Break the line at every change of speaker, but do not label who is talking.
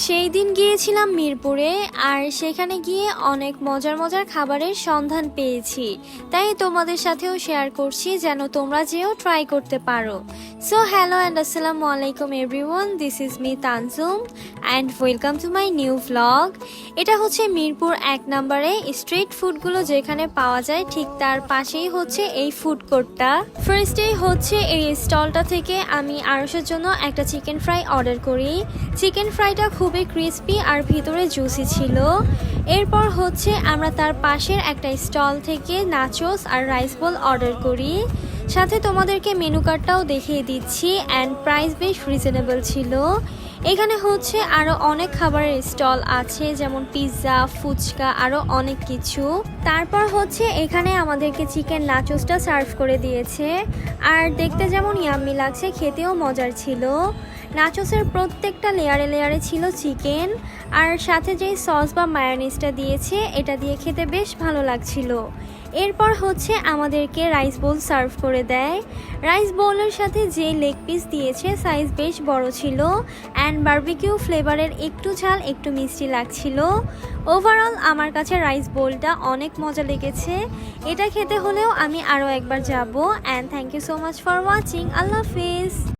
সেই দিন গিয়েছিলাম মিরপুরে, আর সেখানে গিয়ে অনেক মজার মজার খাবারের সন্ধান পেয়েছি। তাই তোমাদের সাথেও শেয়ার করছি যেন তোমরা যেও ট্রাই করতে পারো। সো হ্যালো অ্যান্ড আসসালামু আলাইকুম everyone, this is me Tanjum and welcome to my new vlog. এটা হচ্ছে মিরপুর 1 নম্বরে স্ট্রিট ফুডগুলো যেখানে পাওয়া যায়, ঠিক তার পাশেই হচ্ছে এই ফুড কোর্টটা। ফার্স্টেই হচ্ছে এই স্টলটা থেকে আমি আরশের জন্য একটা চিকেন ফ্রাই অর্ডার করি। চিকেন ফ্রাইটা খুবই ক্রিস্পি আর ভিতরে জুসি ছিল। এরপর হচ্ছে আমরা তার পাশের একটা স্টল থেকে নাচোস আর রাইস বোল অর্ডার করি। সাথে তোমাদেরকে মেনু কার্ডটাও দেখিয়ে দিচ্ছি, অ্যান্ড প্রাইস বেশ রিজনেবল ছিল। এখানে হচ্ছে আরও অনেক খাবারের স্টল আছে, যেমন পিৎজা, ফুচকা, আরও অনেক কিছু। তারপর হচ্ছে এখানে আমাদেরকে চিকেন নাচোসটা সার্ভ করে দিয়েছে, আর দেখতে যেমন ইয়াম্মি লাগছে, খেতেও মজার ছিল। নাচোসের প্রত্যেকটা লেয়ারে লেয়ারে ছিল চিকেন, আর সাথে যেই সস বা মায়োনিজটা দিয়েছে এটা দিয়ে খেতে বেশ ভালো লাগছিল। এরপর হচ্ছে আমাদেরকে রাইস বোল সার্ভ করে দেয়। রাইস বোলের সাথে যে লেগ পিস দিয়েছে সাইজ বেশ বড় ছিল, অ্যান্ড বারবিকিউ ফ্লেভারের, একটু ঝাল একটু মিষ্টি লাগছিল। ওভারঅল আমার কাছে রাইস বোলটা অনেক মজা লেগেছে। এটা খেতে হলেও আমি আরও একবার যাব। And thank you so much for watching. আল্লাহ হাফিজ।